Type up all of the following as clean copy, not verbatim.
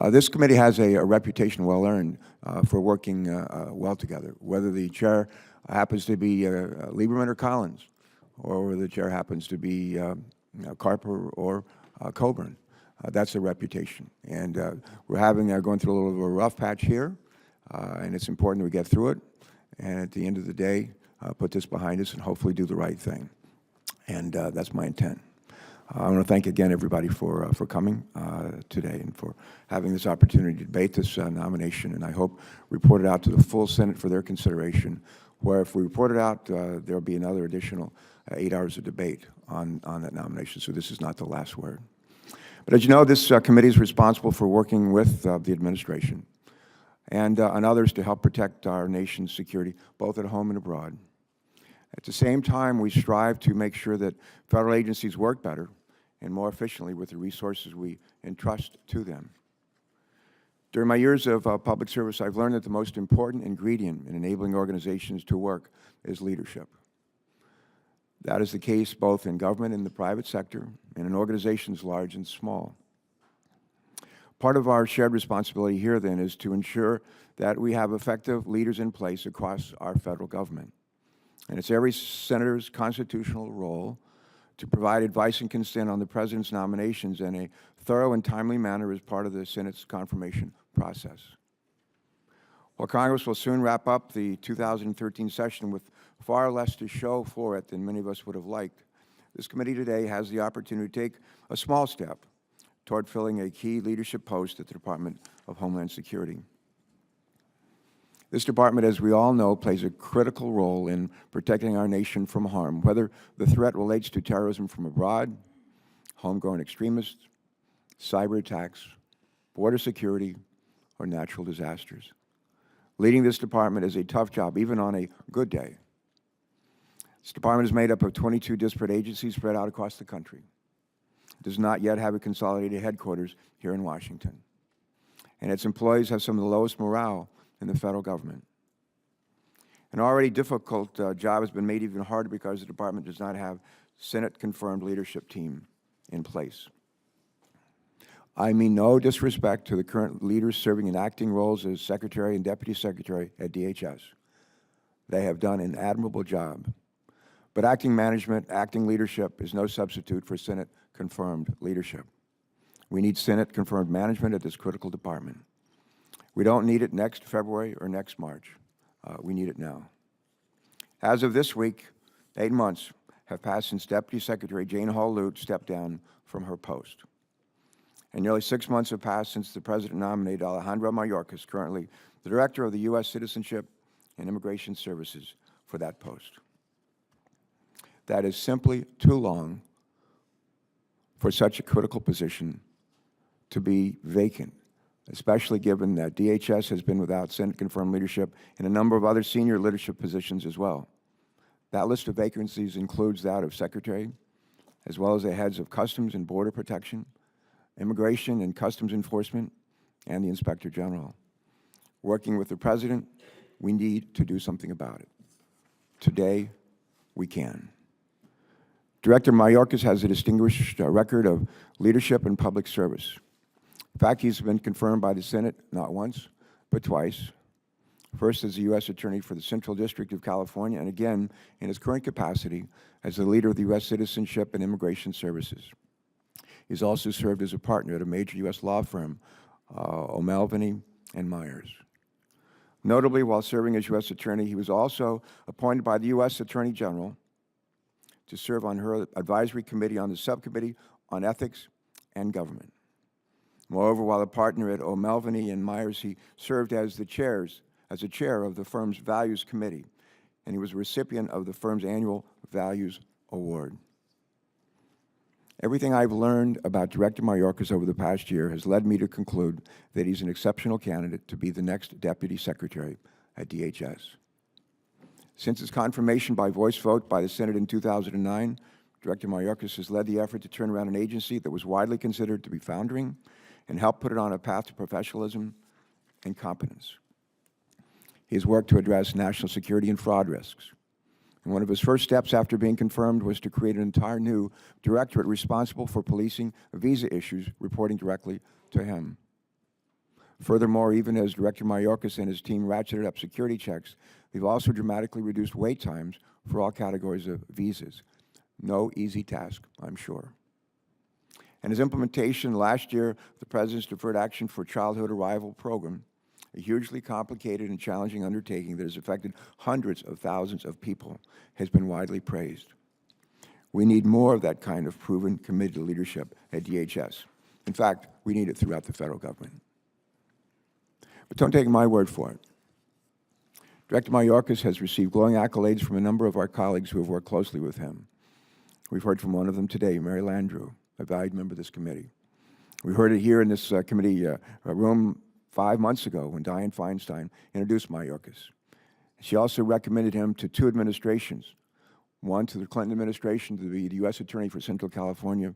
This committee has a reputation well earned for working well together, whether the chair happens to be Lieberman or Collins, or whether the chair happens to be Carper or Coburn. That's a reputation. And we're going through a little bit of a rough patch here, and it's important that we get through it, and at the end of the day, put this behind us and hopefully do the right thing. And that's my intent. I want to thank again everybody for coming today and for having this opportunity to debate this nomination, and I hope report it out to the full Senate for their consideration, where if we report it out, there will be another additional 8 hours of debate on that nomination, so this is not the last word. But as you know, this committee is responsible for working with the administration and others to help protect our nation's security, both at home and abroad. At the same time, we strive to make sure that federal agencies work better and more efficiently with the resources we entrust to them. During my years of public service, I've learned that the most important ingredient in enabling organizations to work is leadership. That is the case both in government and the private sector, and in organizations large and small. Part of our shared responsibility here, then, is to ensure that we have effective leaders in place across our federal government. And it's every senator's constitutional role to provide advice and consent on the President's nominations in a thorough and timely manner as part of the Senate's confirmation process. While Congress will soon wrap up the 2013 session with far less to show for it than many of us would have liked, this committee today has the opportunity to take a small step toward filling a key leadership post at the Department of Homeland Security. This department, as we all know, plays a critical role in protecting our nation from harm, whether the threat relates to terrorism from abroad, homegrown extremists, cyber attacks, border security, or natural disasters. Leading this department is a tough job, even on a good day. This department is made up of 22 disparate agencies spread out across the country. It does not yet have a consolidated headquarters here in Washington, and its employees have some of the lowest morale in the federal government. An already difficult job has been made even harder because the department does not have Senate-confirmed leadership team in place. I mean no disrespect to the current leaders serving in acting roles as Secretary and Deputy Secretary at DHS. They have done an admirable job. But acting management, acting leadership is no substitute for Senate-confirmed leadership. We need Senate-confirmed management at this critical department. We don't need it next February or next March. We need it now. As of this week, 8 months have passed since Deputy Secretary Jane Hall-Lute stepped down from her post. And nearly 6 months have passed since the President nominated Alejandro Mayorkas, currently the Director of the U.S. Citizenship and Immigration Services, for that post. That is simply too long for such a critical position to be vacant, especially given that DHS has been without Senate-confirmed leadership in a number of other senior leadership positions as well. That list of vacancies includes that of Secretary, as well as the heads of Customs and Border Protection, Immigration and Customs Enforcement, and the Inspector General. Working with the President, we need to do something about it. Today, we can. Director Mayorkas has a distinguished record of leadership and public service. In fact, he's been confirmed by the Senate not once, but twice. First as the U.S. Attorney for the Central District of California, and again in his current capacity as the leader of the U.S. Citizenship and Immigration Services. He's also served as a partner at a major U.S. law firm, O'Melveny and Myers. Notably, while serving as U.S. Attorney, he was also appointed by the U.S. Attorney General to serve on her advisory committee on the Subcommittee on Ethics and Government. Moreover, while a partner at O'Melveny and Myers, he served as the chair of the firm's Values Committee, and he was a recipient of the firm's annual Values Award. Everything I've learned about Director Mayorkas over the past year has led me to conclude that he's an exceptional candidate to be the next Deputy Secretary at DHS. Since its confirmation by voice vote by the Senate in 2009, Director Mayorkas has led the effort to turn around an agency that was widely considered to be foundering and help put it on a path to professionalism and competence. He has worked to address national security and fraud risks. And one of his first steps after being confirmed was to create an entire new directorate responsible for policing visa issues, reporting directly to him. Furthermore, even as Director Mayorkas and his team ratcheted up security checks, they've also dramatically reduced wait times for all categories of visas. No easy task, I'm sure. And his implementation last year, the President's Deferred Action for Childhood Arrival program, a hugely complicated and challenging undertaking that has affected hundreds of thousands of people, has been widely praised. We need more of that kind of proven, committed leadership at DHS. In fact, we need it throughout the federal government. But don't take my word for it. Director Mayorkas has received glowing accolades from a number of our colleagues who have worked closely with him. We've heard from one of them today, Mary Landrieu, a valued member of this committee. We heard it here in this committee room 5 months ago when Dianne Feinstein introduced Mayorkas. She also recommended him to 2 administrations, one to the Clinton administration to be the U.S. Attorney for Central California,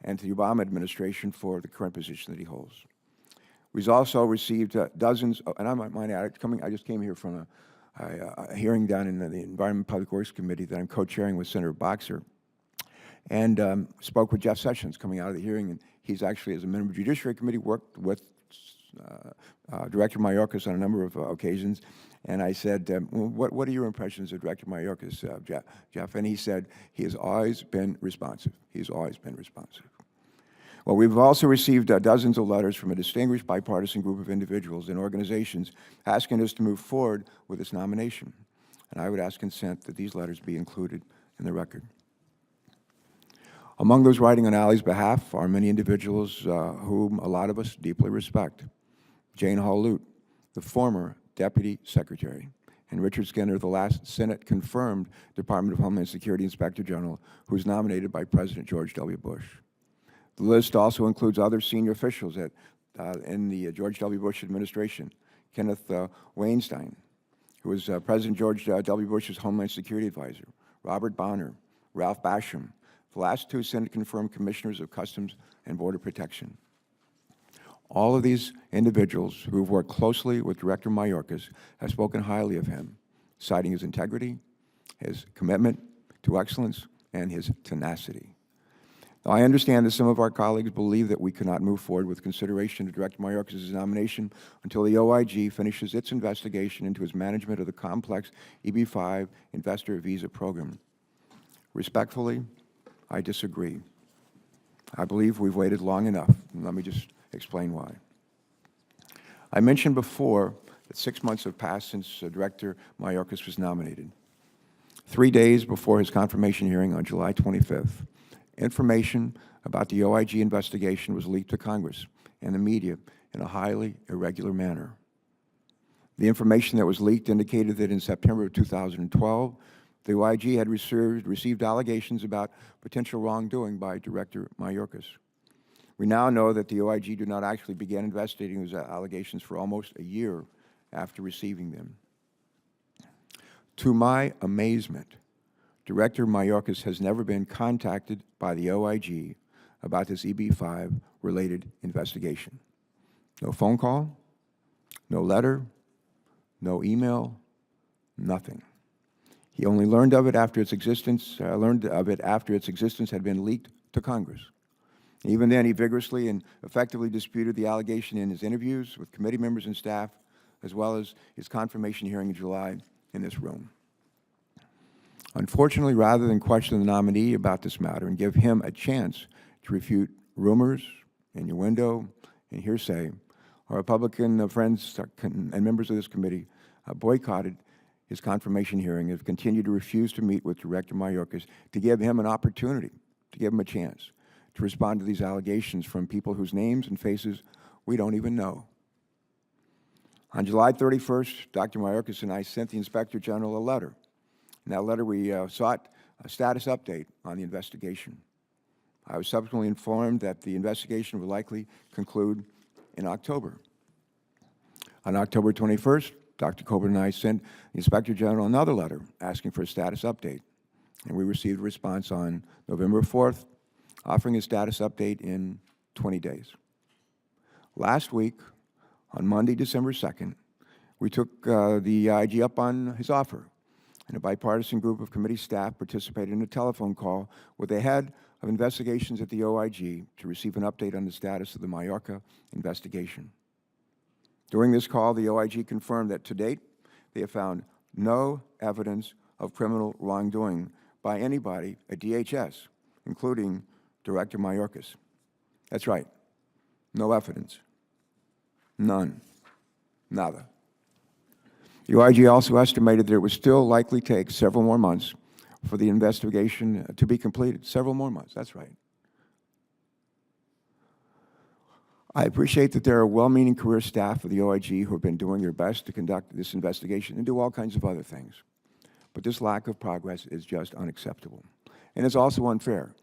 and to the Obama administration for the current position that he holds. We've also received dozens, and I might add, I just came here from a hearing down in the Environment and Public Works Committee that I'm co-chairing with Senator Boxer, and spoke with Jeff Sessions coming out of the hearing, and he's actually, as a member of the Judiciary Committee, worked with Director Mayorkas on a number of occasions. And I said, what are your impressions of Director Mayorkas, Jeff? And he said, he has always been responsive. He's always been responsive. Well, we've also received dozens of letters from a distinguished bipartisan group of individuals and organizations asking us to move forward with this nomination. And I would ask consent that these letters be included in the record. Among those writing on Allie's behalf are many individuals whom a lot of us deeply respect. Jane Hall-Lute, the former Deputy Secretary, and Richard Skinner, the last Senate-confirmed Department of Homeland Security Inspector General, who was nominated by President George W. Bush. The list also includes other senior officials in the George W. Bush administration. Kenneth Weinstein, who was President George W. Bush's Homeland Security Advisor. Robert Bonner, Ralph Basham, the last 2 Senate-confirmed Commissioners of Customs and Border Protection. All of these individuals who have worked closely with Director Mayorkas have spoken highly of him, citing his integrity, his commitment to excellence, and his tenacity. Now, I understand that some of our colleagues believe that we cannot move forward with consideration of Director Mayorkas' nomination until the OIG finishes its investigation into his management of the complex EB-5 investor visa program. Respectfully, I disagree. I believe we've waited long enough, and let me just explain why. I mentioned before that 6 months have passed since Director Mayorkas was nominated. 3 days before his confirmation hearing on July 25th, information about the OIG investigation was leaked to Congress and the media in a highly irregular manner. The information that was leaked indicated that in September of 2012, the OIG had received allegations about potential wrongdoing by Director Mayorkas. We now know that the OIG did not actually begin investigating those allegations for almost a year after receiving them. To my amazement, Director Mayorkas has never been contacted by the OIG about this EB-5 related investigation. No phone call, no letter, no email, nothing. He only learned of it after its existence had been leaked to Congress. Even then, he vigorously and effectively disputed the allegation in his interviews with committee members and staff, as well as his confirmation hearing in July in this room. Unfortunately, rather than question the nominee about this matter and give him a chance to refute rumors, innuendo, and hearsay, our Republican friends and members of this committee boycotted his confirmation hearing and have continued to refuse to meet with Director Mayorkas to give him an opportunity, to give him a chance to respond to these allegations from people whose names and faces we don't even know. On July 31st, Dr. Mayorkas and I sent the Inspector General a letter. In that letter, we sought a status update on the investigation. I was subsequently informed that the investigation would likely conclude in October. On October 21st, Dr. Carper and I sent the Inspector General another letter asking for a status update, and we received a response on November 4th, offering a status update in 20 days. Last week, on Monday, December 2nd, we took the IG up on his offer, and a bipartisan group of committee staff participated in a telephone call with the head of investigations at the OIG to receive an update on the status of the Mayorkas investigation. During this call, the OIG confirmed that to date, they have found no evidence of criminal wrongdoing by anybody at DHS, including Director Mayorkas. That's right, no evidence. None. Nada. The OIG also estimated that it would still likely take several more months for the investigation to be completed. Several more months, that's right. I appreciate that there are well-meaning career staff of the OIG who have been doing their best to conduct this investigation and do all kinds of other things. But this lack of progress is just unacceptable. And it's also unfair,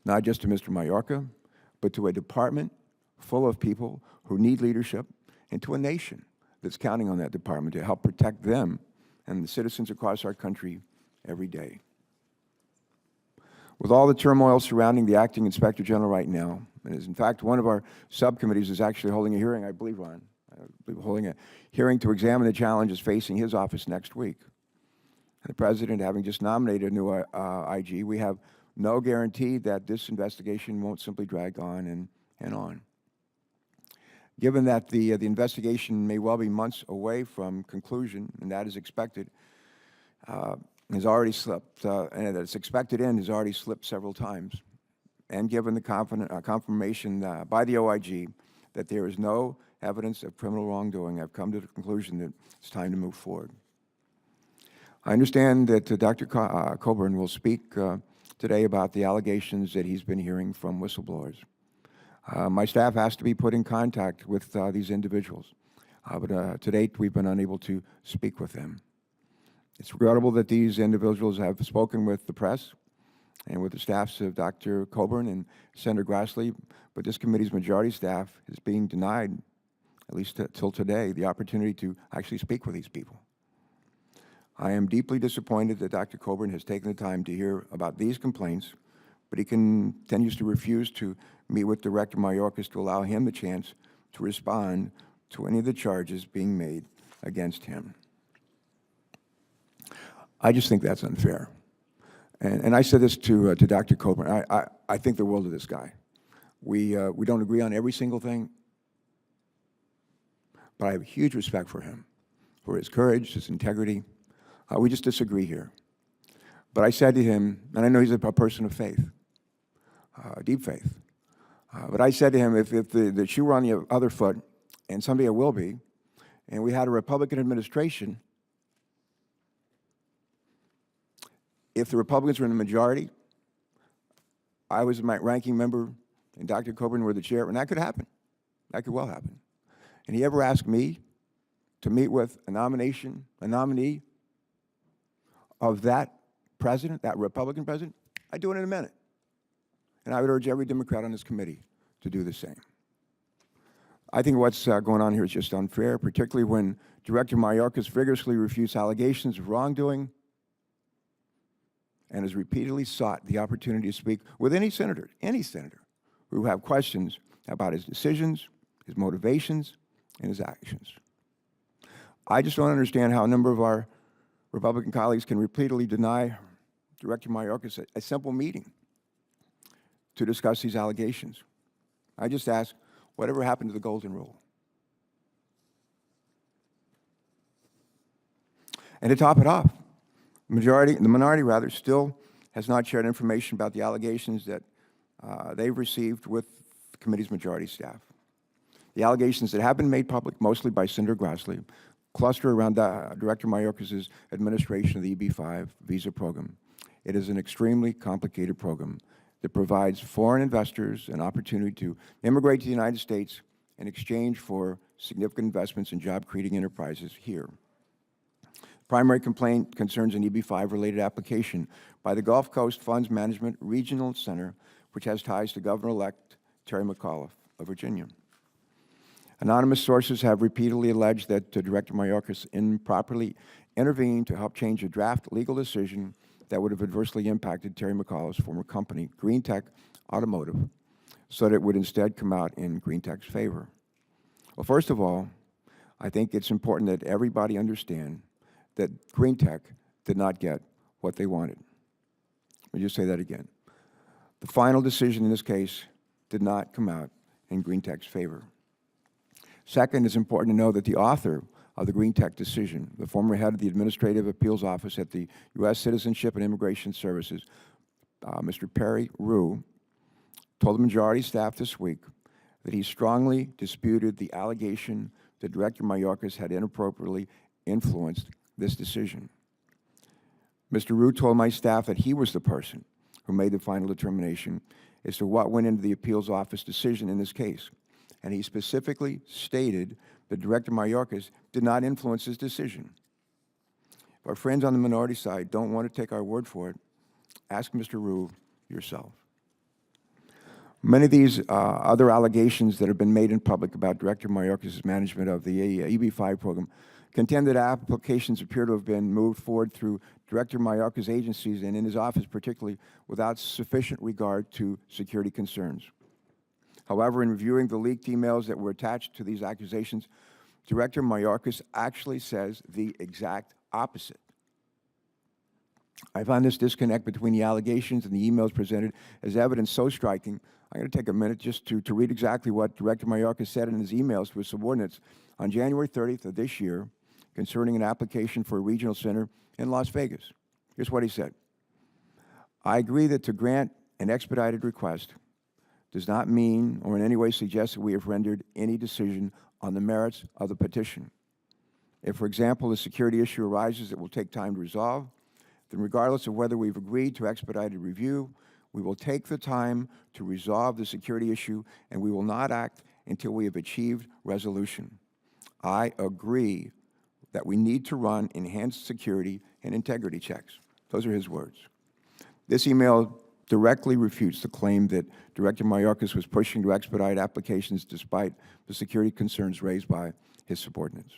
not just to Mr. Mayorkas, but to a department full of people who need leadership and to a nation that's counting on that department to help protect them and the citizens across our country every day. With all the turmoil surrounding the acting Inspector General right now, and in fact, one of our subcommittees is actually holding a hearing, I believe, Ron, holding a hearing to examine the challenges facing his office next week. And the President, having just nominated a new IG, we have no guarantee that this investigation won't simply drag on and on. Given that the investigation may well be months away from conclusion, and that is expected, has already slipped, and that its expected end has already slipped several times, and given the confirmation by the OIG that there is no evidence of criminal wrongdoing, I've come to the conclusion that it's time to move forward. I understand that Dr. Coburn will speak today about the allegations that he's been hearing from whistleblowers. My staff has to be put in contact with these individuals, but to date we've been unable to speak with them. It's regrettable that these individuals have spoken with the press and with the staffs of Dr. Coburn and Senator Grassley, but this committee's majority staff is being denied, at least till today, the opportunity to actually speak with these people. I am deeply disappointed that Dr. Coburn has taken the time to hear about these complaints, but he continues to refuse to meet with Director Mayorkas to allow him the chance to respond to any of the charges being made against him. I just think that's unfair. And I said this to Dr. Coburn. I think the world of this guy. We don't agree on every single thing, but I have huge respect for him, for his courage, his integrity. We just disagree here. But I said to him, and I know he's a person of faith, deep faith, but I said to him, if the shoe were on the other foot, and someday it will be, and we had a Republican administration, if the Republicans were in the majority, I was my ranking member, and Dr. Coburn were the chair, and that could happen. That could well happen. And he ever asked me to meet with a nominee of that president, that Republican president, I'd do it in a minute. And I would urge every Democrat on this committee to do the same. I think what's going on here is just unfair, particularly when Director Mayorkas vigorously refutes allegations of wrongdoing and has repeatedly sought the opportunity to speak with any senator who have questions about his decisions, his motivations, and his actions. I just don't understand how a number of our Republican colleagues can repeatedly deny Director Mayorkas a simple meeting to discuss these allegations. I just ask, whatever happened to the golden rule? And to top it off, the minority still has not shared information about the allegations that they've received with the committee's majority staff. The allegations that have been made public, mostly by Senator Grassley, cluster around Director Mayorkas' administration of the EB-5 visa program. It is an extremely complicated program that provides foreign investors an opportunity to immigrate to the United States in exchange for significant investments in job-creating enterprises here. Primary complaint concerns an EB-5-related application by the Gulf Coast Funds Management Regional Center, which has ties to Governor-elect Terry McAuliffe of Virginia. Anonymous sources have repeatedly alleged that Director Mayorkas improperly intervened to help change a draft legal decision that would have adversely impacted Terry McAuliffe's former company, Green Tech Automotive, so that it would instead come out in Green Tech's favor. Well, first of all, I think it's important that everybody understand that Green Tech did not get what they wanted. Let me just say that again. The final decision in this case did not come out in Green Tech's favor. Second, it's important to know that the author of the Green Tech decision, the former head of the Administrative Appeals Office at the U.S. Citizenship and Immigration Services, Mr. Perry Rue, told the majority staff this week that he strongly disputed the allegation that Director Mayorkas had inappropriately influenced this decision. Mr. Rue told my staff that he was the person who made the final determination as to what went into the appeals office decision in this case. And he specifically stated that Director Mayorkas did not influence his decision. If our friends on the minority side don't want to take our word for it, ask Mr. Rue yourself. Many of these other allegations that have been made in public about Director Mayorkas' management of the EB-5 program contend that applications appear to have been moved forward through Director Mayorkas' agencies and in his office particularly without sufficient regard to security concerns. However, in reviewing the leaked emails that were attached to these accusations, Director Mayorkas actually says the exact opposite. I find this disconnect between the allegations and the emails presented as evidence so striking, I'm going to take a minute just to read exactly what Director Mayorkas said in his emails to his subordinates on January 30th of this year concerning an application for a regional center in Las Vegas. Here's what he said. I agree that to grant an expedited request does not mean or in any way suggest that we have rendered any decision on the merits of the petition. If, for example, a security issue arises that will take time to resolve, then regardless of whether we've agreed to expedited review, we will take the time to resolve the security issue and we will not act until we have achieved resolution. I agree that we need to run enhanced security and integrity checks. Those are his words. This email directly refutes the claim that Director Mayorkas was pushing to expedite applications despite the security concerns raised by his subordinates.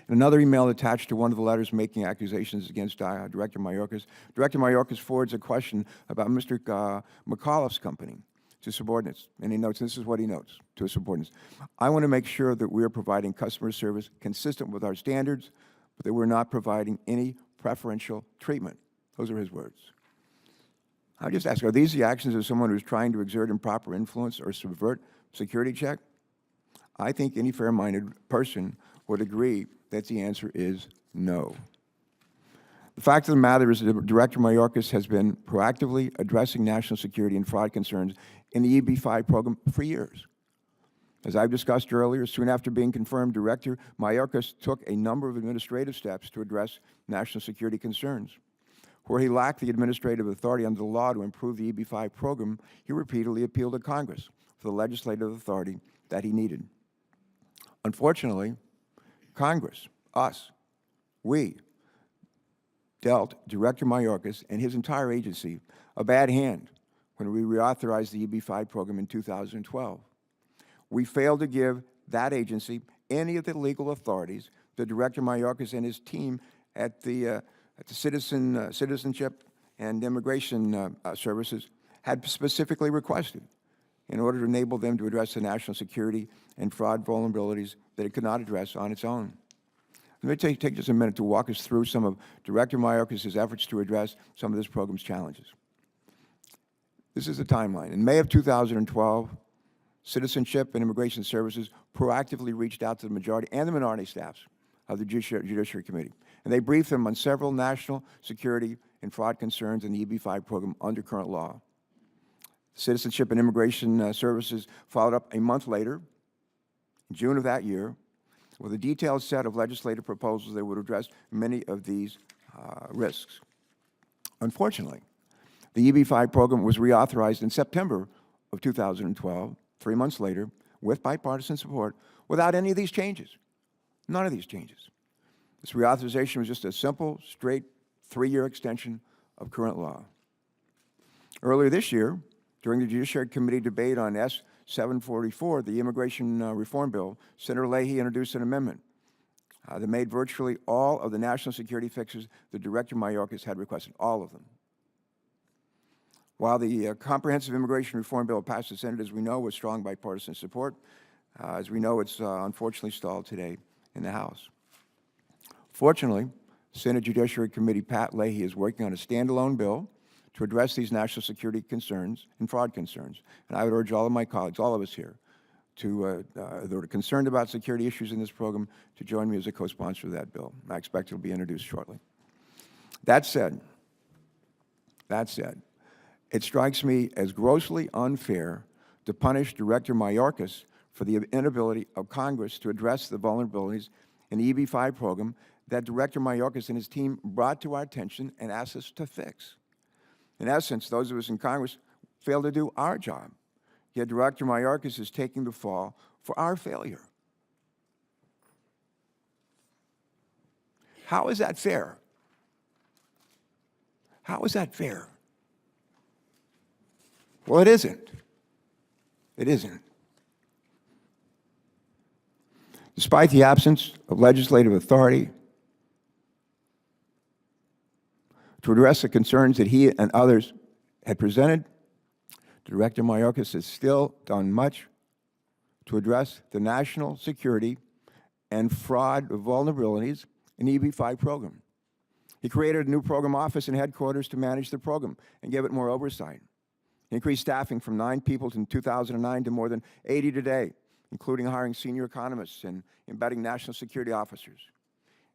In another email attached to one of the letters making accusations against Director Mayorkas forwards a question about Mr. McAuliffe's company to subordinates. And he notes, this is what he notes to his subordinates. I want to make sure that we are providing customer service consistent with our standards, but that we're not providing any preferential treatment. Those are his words. I just ask, are these the actions of someone who's trying to exert improper influence or subvert security check? I think any fair-minded person would agree that the answer is no. The fact of the matter is that Director Mayorkas has been proactively addressing national security and fraud concerns in the EB-5 program for years. As I've discussed earlier, soon after being confirmed Director, Mayorkas took a number of administrative steps to address national security concerns. Where he lacked the administrative authority under the law to improve the EB-5 program, he repeatedly appealed to Congress for the legislative authority that he needed. Unfortunately, Congress, us, we, dealt Director Mayorkas and his entire agency a bad hand when we reauthorized the EB-5 program in 2012. We failed to give that agency any of the legal authorities that Director Mayorkas and his team at the Citizenship and Immigration Services had specifically requested in order to enable them to address the national security and fraud vulnerabilities that it could not address on its own. Let me take just a minute to walk us through some of Director Mayorkas' efforts to address some of this program's challenges. This is the timeline. In May of 2012, Citizenship and Immigration Services proactively reached out to the majority and the minority staffs of the Judiciary Committee, and they briefed them on several national security and fraud concerns in the EB-5 program under current law. Citizenship and Immigration Services followed up a month later, in June of that year, with a detailed set of legislative proposals that would address many of these risks. Unfortunately, the EB-5 program was reauthorized in September of 2012, 3 months later, with bipartisan support, without any of these changes. None of these changes. This reauthorization was just a simple, straight 3-year extension of current law. Earlier this year, during the Judiciary Committee debate on S-744, the Immigration Reform Bill, Senator Leahy introduced an amendment that made virtually all of the national security fixes that Director Mayorkas had requested, all of them. While the Comprehensive Immigration Reform Bill passed the Senate, as we know, with strong bipartisan support, as we know, it's unfortunately stalled today in the House. Fortunately, Senate Judiciary Committee Pat Leahy is working on a standalone bill to address these national security concerns and fraud concerns. And I would urge all of my colleagues, all of us here, that are concerned about security issues in this program to join me as a co-sponsor of that bill. I expect it will be introduced shortly. That said, it strikes me as grossly unfair to punish Director Mayorkas for the inability of Congress to address the vulnerabilities in the EB-5 program that Director Mayorkas and his team brought to our attention and asked us to fix. In essence, those of us in Congress failed to do our job, yet Director Mayorkas is taking the fall for our failure. How is that fair? How is that fair? Well, it isn't. It isn't. Despite the absence of legislative authority to address the concerns that he and others had presented, Director Mayorkas has still done much to address the national security and fraud vulnerabilities in the EB-5 program. He created a new program office and headquarters to manage the program and give it more oversight. He increased staffing from 9 people in 2009 to more than 80 today, including hiring senior economists and embedding national security officers.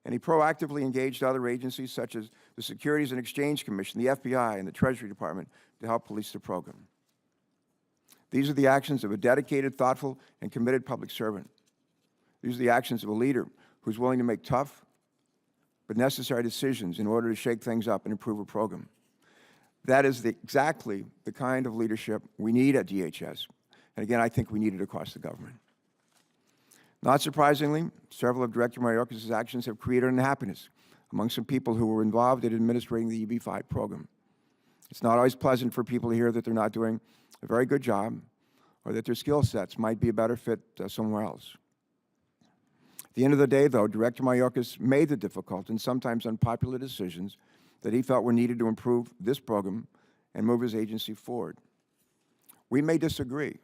And he proactively engaged other agencies such as the Securities and Exchange Commission, the FBI, and the Treasury Department to help police the program. These are the actions of a dedicated, thoughtful, and committed public servant. These are the actions of a leader who's willing to make tough but necessary decisions in order to shake things up and improve a program. That is exactly the kind of leadership we need at DHS. And again, I think we need it across the government. Not surprisingly, several of Director Mayorkas' actions have created unhappiness among some people who were involved in administrating the EB-5 program. It's not always pleasant for people to hear that they're not doing a very good job or that their skill sets might be a better fit somewhere else. At the end of the day, though, Director Mayorkas made the difficult and sometimes unpopular decisions that he felt were needed to improve this program and move his agency forward. We may disagree,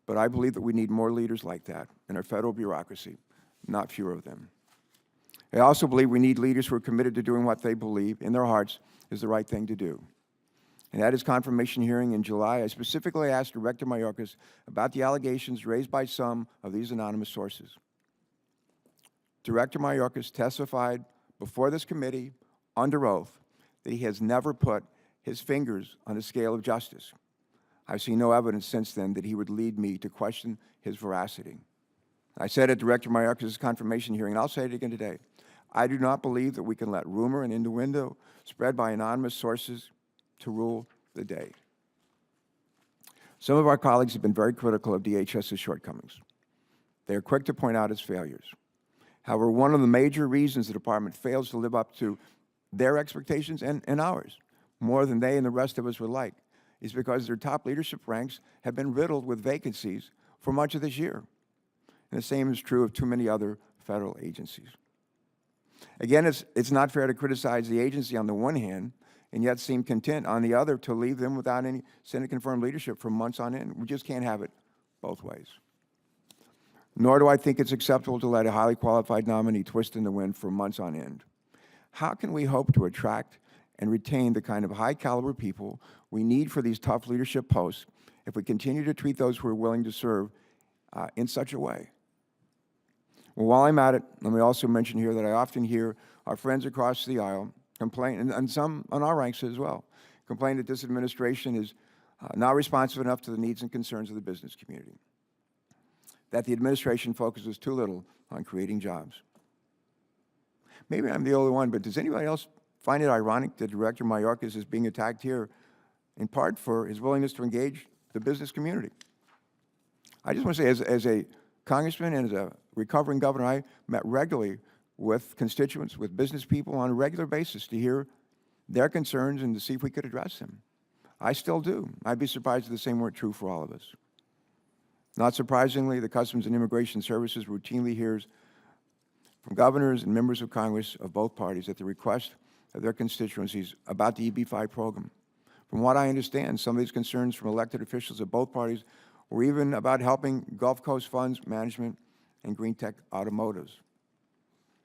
but I believe that we need more leaders like that in our federal bureaucracy, not fewer of them. I also believe we need leaders who are committed to doing what they believe in their hearts is the right thing to do. And at his confirmation hearing in July, I specifically asked Director Mayorkas about the allegations raised by some of these anonymous sources. Director Mayorkas testified before this committee under oath that he has never put his fingers on the scale of justice. I've seen no evidence since then that he would lead me to question his veracity. I said at Director Mayorkas' confirmation hearing, and I'll say it again today, I do not believe that we can let rumor and innuendo spread by anonymous sources to rule the day. Some of our colleagues have been very critical of DHS's shortcomings. They are quick to point out its failures. However, one of the major reasons the department fails to live up to their expectations and ours, more than they and the rest of us would like, is because their top leadership ranks have been riddled with vacancies for much of this year. And the same is true of too many other federal agencies. Again, it's not fair to criticize the agency on the one hand and yet seem content on the other to leave them without any Senate-confirmed leadership for months on end. We just can't have it both ways. Nor do I think it's acceptable to let a highly qualified nominee twist in the wind for months on end. How can we hope to attract and retain the kind of high-caliber people we need for these tough leadership posts if we continue to treat those who are willing to serve in such a way? Well, while I'm at it, let me also mention here that I often hear our friends across the aisle complain, and some on our ranks as well, complain that this administration is not responsive enough to the needs and concerns of the business community, that the administration focuses too little on creating jobs. Maybe I'm the only one, but does anybody else find it ironic that Director Mayorkas is being attacked here in part for his willingness to engage the business community? I just want to say, as a congressman and as a recovering governor, I met regularly with constituents, with business people on a regular basis to hear their concerns and to see if we could address them. I still do. I'd be surprised if the same weren't true for all of us. Not surprisingly, the Customs and Immigration Services routinely hears from governors and members of Congress of both parties at the request of their constituencies about the EB-5 program. From what I understand, some of these concerns from elected officials of both parties were even about helping Gulf Coast Funds Management and Green Tech Automotives.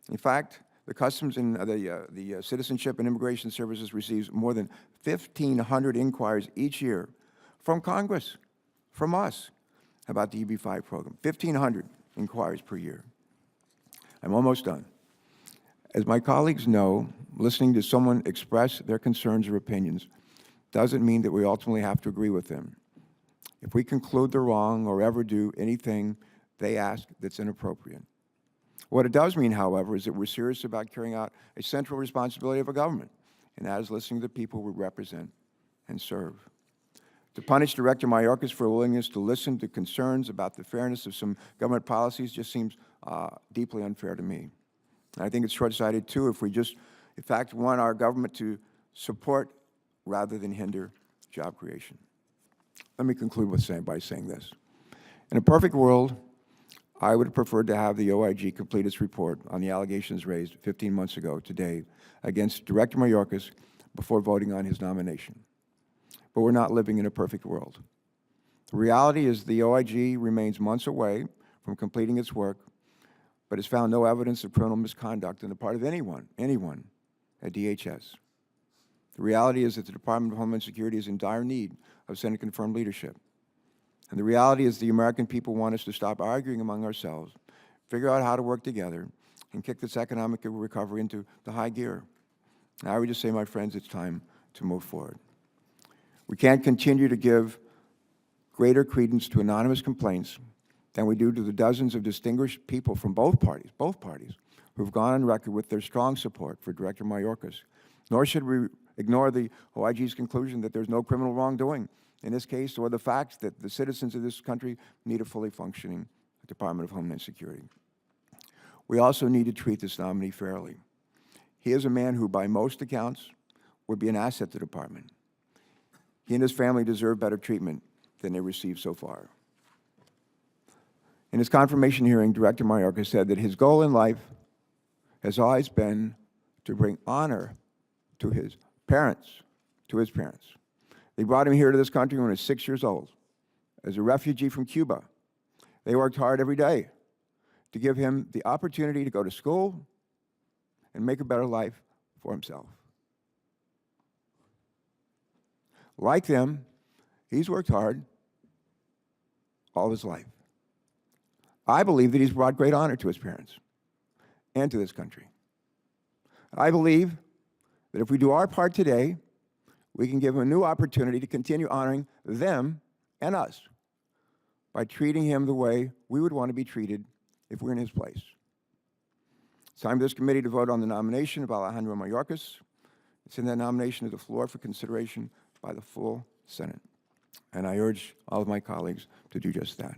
In fact, the Customs and the Citizenship and Immigration Services receives more than 1,500 inquiries each year from Congress, from us, about the EB-5 program. 1,500 inquiries per year. I'm almost done. As my colleagues know, listening to someone express their concerns or opinions doesn't mean that we ultimately have to agree with them. If we conclude they're wrong or ever do anything they ask that's inappropriate. What it does mean, however, is that we're serious about carrying out a central responsibility of a government, and that is listening to the people we represent and serve. To punish Director Mayorkas for a willingness to listen to concerns about the fairness of some government policies just seems deeply unfair to me. And I think it's short-sighted, too, if we just, in fact, want our government to support rather than hinder job creation. Let me conclude by saying this. In a perfect world, I would have preferred to have the OIG complete its report on the allegations raised 15 months ago today against Director Mayorkas before voting on his nomination. But we're not living in a perfect world. The reality is the OIG remains months away from completing its work, but has found no evidence of criminal misconduct on the part of anyone at DHS. The reality is that the Department of Homeland Security is in dire need of Senate-confirmed leadership. And the reality is the American people want us to stop arguing among ourselves, figure out how to work together, and kick this economic recovery into the high gear. And I would just say, my friends, it's time to move forward. We can't continue to give greater credence to anonymous complaints than we do to the dozens of distinguished people from both parties, who have gone on record with their strong support for Director Mayorkas. Nor should we ignore the OIG's conclusion that there's no criminal wrongdoing in this case, or the fact that the citizens of this country need a fully functioning Department of Homeland Security. We also need to treat this nominee fairly. He is a man who, by most accounts, would be an asset to the department. He and his family deserve better treatment than they received so far. In his confirmation hearing, Director Mayorkas said that his goal in life has always been to bring honor to his parents. They brought him here to this country when he was 6 years old. As a refugee from Cuba, they worked hard every day to give him the opportunity to go to school and make a better life for himself. Like them, he's worked hard all his life. I believe that he's brought great honor to his parents and to this country. I believe that if we do our part today, we can give him a new opportunity to continue honoring them and us by treating him the way we would want to be treated if we were in his place. It's time for this committee to vote on the nomination of Alejandro Mayorkas. It's in that nomination to the floor for consideration by the full Senate. And I urge all of my colleagues to do just that.